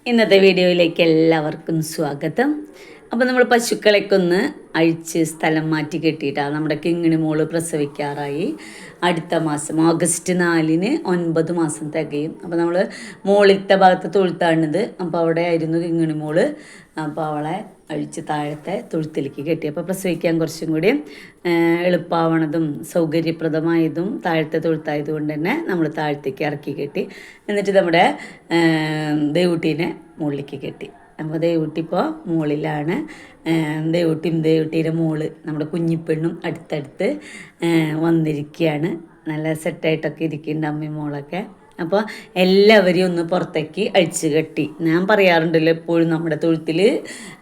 ഇന്നത്തെ വീഡിയോയിലേക്ക് എല്ലാവർക്കും സ്വാഗതം. അപ്പോൾ നമ്മൾ പശുക്കളെയൊക്കെ ഒന്ന് അഴിച്ച് സ്ഥലം മാറ്റി കെട്ടിയിട്ടാണ്. നമ്മുടെ കിങ്ങിണി മോള് പ്രസവിക്കാറായി. അടുത്ത മാസം ഓഗസ്റ്റ് 4-ന് 9 മാസം തികയും. അപ്പോൾ നമ്മൾ മോളിലത്തെ ഭാഗത്ത് തൊഴുത്താണിത്. അപ്പോൾ അവിടെ ആയിരുന്നു കിങ്ങിണി മോള്. അപ്പോൾ അവളെ അഴിച്ച് താഴത്തെ തൊഴുത്തിലേക്ക് കെട്ടി. അപ്പോൾ പ്രസവിക്കാൻ കുറച്ചും കൂടി എളുപ്പമാവണതും സൗകര്യപ്രദമായതും താഴത്തെ തൊഴുത്തായതുകൊണ്ട് തന്നെ നമ്മൾ താഴത്തേക്ക് ഇറക്കി കെട്ടി. എന്നിട്ട് നമ്മുടെ ദേവുട്ടീനെ മുകളിലേക്ക് കെട്ടി. അപ്പോൾ ദേവുട്ടി ഇപ്പോൾ മുകളിലാണ്. ദേവുട്ടീൻ്റെ മോള് നമ്മുടെ കുഞ്ഞിപ്പെണ്ണും അടുത്തടുത്ത് വന്നിരിക്കുകയാണ്. നല്ല സെറ്റായിട്ടൊക്കെ ഇരിക്കുന്നുണ്ട് അമ്മയും മോളൊക്കെ. അപ്പോൾ എല്ലാവരെയും ഒന്ന് പുറത്തേക്ക് അഴിച്ച് കെട്ടി. ഞാൻ പറയാറുണ്ടല്ലോ എപ്പോഴും നമ്മുടെ തൊഴുത്തിൽ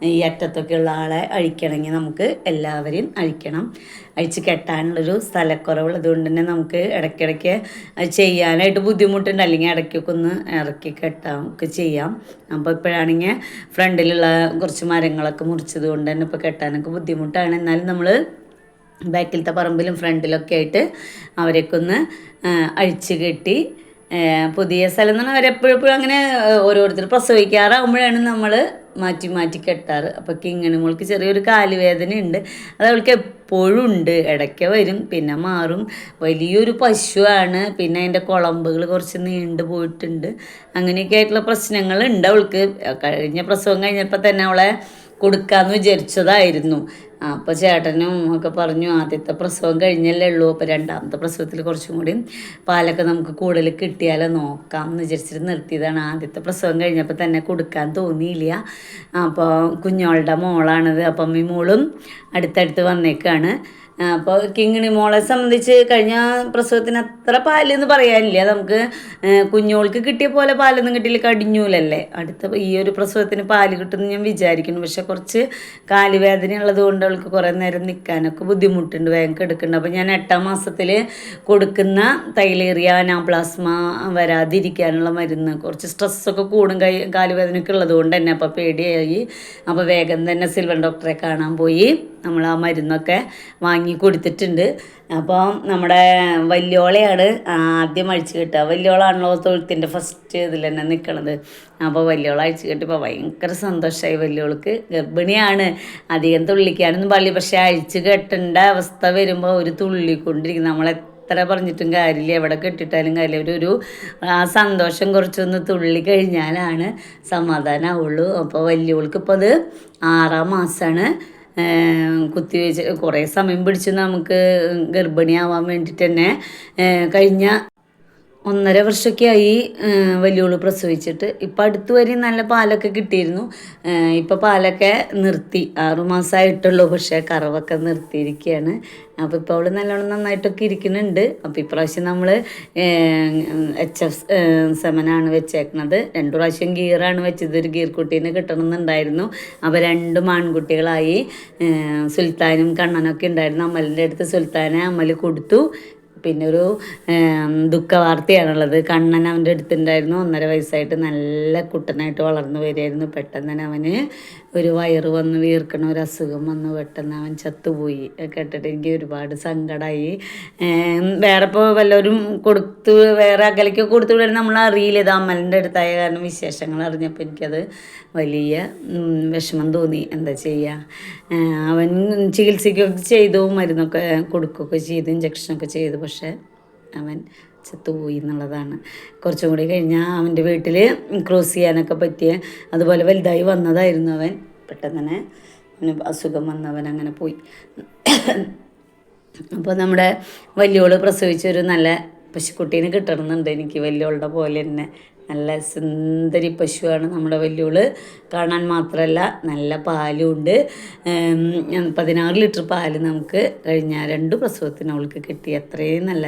ഈ അറ്റത്തൊക്കെ ഉള്ള ആളെ അഴിക്കണമെങ്കിൽ നമുക്ക് എല്ലാവരെയും അഴിക്കണം. അഴിച്ച് കെട്ടാനുള്ളൊരു സ്ഥലക്കുറവുള്ളത് കൊണ്ട് തന്നെ നമുക്ക് ഇടയ്ക്കിടയ്ക്ക് ചെയ്യാനായിട്ട് ബുദ്ധിമുട്ടുണ്ട്. അല്ലെങ്കിൽ ഇടയ്ക്കൊക്കെ ഒന്ന് ഇറക്കി കെട്ടാം ഒക്കെ ചെയ്യാം. അപ്പോൾ ഇപ്പോഴാണെങ്കിൽ ഫ്രണ്ടിലുള്ള കുറച്ച് മരങ്ങളൊക്കെ മുറിച്ചത് കൊണ്ട് തന്നെ ഇപ്പോൾ കെട്ടാനൊക്കെ ബുദ്ധിമുട്ടാണ്. എന്നാലും നമ്മൾ ബാക്കിലത്തെ പറമ്പിലും ഫ്രണ്ടിലൊക്കെ ആയിട്ട് അവരെയൊക്കെ ഒന്ന് അഴിച്ച് കെട്ടി. പുതിയ സ്ഥലം എന്ന് പറഞ്ഞാൽ അവരെപ്പോഴും അങ്ങനെ ഓരോരുത്തർ പ്രസവിക്കാറാകുമ്പോഴാണ് നമ്മൾ മാറ്റി മാറ്റി കെട്ടാറ്. അപ്പോൾ കിങ്ങിണി മോൾക്ക് ചെറിയൊരു കാലുവേദന ഉണ്ട്. അത് അവൾക്ക് എപ്പോഴും ഉണ്ട്. ഇടയ്ക്ക് വരും, പിന്നെ മാറും. വലിയൊരു പശുവാണ്. പിന്നെ അതിൻ്റെ കുളമ്പുകൾ കുറച്ച് നീണ്ടു പോയിട്ടുണ്ട്. അങ്ങനെയൊക്കെ ആയിട്ടുള്ള പ്രശ്നങ്ങളുണ്ട് അവൾക്ക്. കഴിഞ്ഞ പ്രസവം കഴിഞ്ഞപ്പോൾ തന്നെ അവളെ കൊടുക്കാമെന്ന് വിചാരിച്ചതായിരുന്നു. അപ്പോൾ ചേട്ടനും ഒക്കെ പറഞ്ഞു ആദ്യത്തെ പ്രസവം കഴിഞ്ഞല്ലേ ഉള്ളൂ, അപ്പോൾ രണ്ടാമത്തെ പ്രസവത്തിൽ കുറച്ചും കൂടി പാലൊക്കെ നമുക്ക് കൂടുതൽ കിട്ടിയാലോ നോക്കാം എന്ന് വിചാരിച്ചിട്ട് നിർത്തിയതാണ്. ആദ്യത്തെ പ്രസവം കഴിഞ്ഞപ്പോൾ തന്നെ കൊടുക്കാൻ തോന്നിയില്ല. അപ്പോൾ കുഞ്ഞോളുടെ മോളാണിത്. അപ്പം ഈ മോളും അടുത്തടുത്ത് വന്നേക്കാണ്. അപ്പോൾ കിങ്ങിണി മോളെ സംബന്ധിച്ച് കഴിഞ്ഞ പ്രസവത്തിന് അത്ര പാലെന്ന് പറയാനില്ല. നമുക്ക് കുഞ്ഞോൾക്ക് കിട്ടിയ പോലെ പാലൊന്നും കിട്ടിയില്ല, കടിഞ്ഞൂലല്ലേ. അടുത്ത ഈ ഒരു പ്രസവത്തിന് പാല് കിട്ടുമെന്ന് ഞാൻ വിചാരിക്കുന്നു. പക്ഷെ കുറച്ച് കാലുവേദന ഉള്ളത് കൊണ്ട് അവൾക്ക് കുറേ നേരം നിൽക്കാനൊക്കെ ബുദ്ധിമുട്ടുണ്ട്, വേഗം എടുക്കുന്നുണ്ട്. അപ്പോൾ ഞാൻ 8-ാം മാസത്തിൽ കൊടുക്കുന്ന തൈലേറിയ അനാപ്ലാസ്മ വരാതിരിക്കാനുള്ള മരുന്ന്, കുറച്ച് സ്ട്രെസ്സൊക്കെ കൂടും കാലുവേദനയൊക്കെ ഉള്ളത് കൊണ്ട് തന്നെ. അപ്പോൾ പേടിയായി. അപ്പോൾ വേഗം തന്നെ സിൽവർ ഡോക്ടറെ കാണാൻ പോയി. നമ്മൾ ആ മരുന്നൊക്കെ വാങ്ങി കൊടുത്തിട്ടുണ്ട്. അപ്പോൾ നമ്മുടെ വലിയോളയാണ് ആദ്യം അഴിച്ചു കെട്ടുക. വലിയോളാണല്ലോ തൊഴുത്തിൻ്റെ ഫസ്റ്റ് ഇതിൽ തന്നെ നിൽക്കണത്. അപ്പോൾ വലിയോള അഴിച്ചു കെട്ടിയപ്പോൾ ഭയങ്കര സന്തോഷമായി. വലിയോൾക്ക് ഗർഭിണിയാണ്, അധികം തുള്ളിക്കാനൊന്നും പാടില്ല. പക്ഷേ അഴിച്ചു കെട്ടേണ്ട അവസ്ഥ വരുമ്പോൾ ഒരു തുള്ളിക്കൊണ്ടിരിക്കും. എത്ര പറഞ്ഞിട്ടും കാര്യമില്ല, എവിടെ കെട്ടിട്ടാലും കാര്യമില്ല. ഒരു ആ സന്തോഷം കുറച്ചൊന്ന് തുള്ളി കഴിഞ്ഞാലാണ് സമാധാനമാവുള്ളൂ. അപ്പോൾ വലിയവൾക്ക് ഇപ്പോൾ അത് 6-ാം മാസമാണ്. കുത്തിവെച്ച് കുറേ സമയം പിടിച്ച് നമുക്ക് ഗർഭിണിയാവാൻ വേണ്ടിയിട്ട് തന്നെ. കഴിഞ്ഞ 1.5 വർഷമൊക്കെ ആയി വലിയോള് പ്രസവിച്ചിട്ട്. ഇപ്പം അടുത്ത് വരെ നല്ല പാലൊക്കെ കിട്ടിയിരുന്നു. ഇപ്പം പാലൊക്കെ നിർത്തി. 6 മാസമായിട്ടുള്ളൂ, പക്ഷേ കറവൊക്കെ നിർത്തിയിരിക്കുകയാണ്. അപ്പോൾ ഇപ്പോൾ അവൾ നല്ലോണം നന്നായിട്ടൊക്കെ ഇരിക്കുന്നുണ്ട്. അപ്പോൾ ഇപ്രാവശ്യം നമ്മൾ HF സെമനാണ് വെച്ചേക്കണത്. 2 പ്രാവശ്യം ഗീറാണ് വെച്ചത്. ഒരു ഗീർ കുട്ടീനെ കിട്ടണമെന്നുണ്ടായിരുന്നു. അപ്പോൾ 2 ആൺകുട്ടികളായി. സുൽത്താനും കണ്ണനൊക്കെ ഉണ്ടായിരുന്നു. അമലിൻ്റെ അടുത്ത് സുൽത്താനെ അമൽ കൊടുത്തു. പിന്നെ ഒരു ദുഃഖവാർത്തയാണുള്ളത്. കണ്ണൻ അവൻ്റെ അടുത്തുണ്ടായിരുന്നു. 1.5 വയസ്സായിട്ട് നല്ല കുട്ടനായിട്ട് വളർന്നു വരികയായിരുന്നു. പെട്ടെന്ന് തന്നെ അവന് ഒരു വയറ് വന്ന് വീർക്കണ ഒരു അസുഖം വന്ന് പെട്ടെന്ന് അവൻ ചത്തുപോയി. കേട്ടിട്ട് എനിക്ക് ഒരുപാട് സങ്കടമായി. വേറെ ഇപ്പോൾ വല്ലവരും കൊടുത്തു, വേറെ അകലേക്ക് കൊടുത്തു വിടാൻ നമ്മൾ അറിയില്ല. ഇത് അമ്മലിൻ്റെ അടുത്തായ കാരണം വിശേഷങ്ങൾ അറിഞ്ഞപ്പോൾ എനിക്കത് വലിയ വിഷമം തോന്നി. എന്താ ചെയ്യുക, അവൻ ചികിത്സയ്ക്കൊക്കെ ചെയ്തു, മരുന്നൊക്കെ കൊടുക്കുകയൊക്കെ ചെയ്തു, ഇഞ്ചക്ഷനൊക്കെ ചെയ്തു. പക്ഷേ അവൻ ചത്തുപോയി എന്നുള്ളതാണ്. കുറച്ചും കൂടി കഴിഞ്ഞാൽ അവൻ്റെ വീട്ടിൽ ക്രോസ് ചെയ്യാനൊക്കെ പറ്റിയ, അതുപോലെ വലുതായി വന്നതായിരുന്നു അവൻ. പെട്ടെന്ന് തന്നെ അവന് അസുഖം വന്നവൻ അങ്ങനെ പോയി. അപ്പോൾ നമ്മുടെ വലിയോള് പ്രസവിച്ചൊരു നല്ല പശുക്കുട്ടീനെ കിട്ടണമെന്നുണ്ട് എനിക്ക്. വലിയോളുടെ പോലെ തന്നെ നല്ല സുന്ദരി പശുവാണ് നമ്മുടെ വലിയോള്. കാണാൻ മാത്രമല്ല നല്ല പാലും ഉണ്ട്. 16 ലിറ്റർ പാല് നമുക്ക് കഴിഞ്ഞ 2 പ്രസവത്തിന് അവൾക്ക് കിട്ടി. അത്രയും നല്ല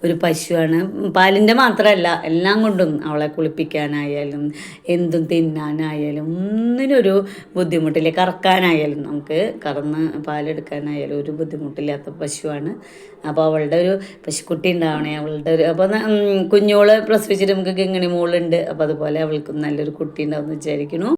ഒരു പശുവാണ്. പാലിൻ്റെ മാത്രമല്ല എല്ലാം കൊണ്ടും, അവളെ കുളിപ്പിക്കാനായാലും എന്തും തിന്നാനായാലും ഒന്നിനൊരു ബുദ്ധിമുട്ടില്ല. കറക്കാനായാലും നമുക്ക് കറന്ന് പാലെടുക്കാനായാലും ഒരു ബുദ്ധിമുട്ടില്ലാത്ത പശുവാണ്. അപ്പോൾ അവളുടെ ഒരു പശുക്കുട്ടി ഉണ്ടാവണേ, അവളുടെ ഒരു. അപ്പോൾ കുഞ്ഞോള് പ്രസവിച്ചിട്ട് നമുക്ക് കിങ്ങിണി മോളുണ്ട്. അപ്പോൾ അതുപോലെ അവൾക്കും നല്ലൊരു കുട്ടി ഉണ്ടാവുമെന്ന് വിചാരിക്കുന്നു.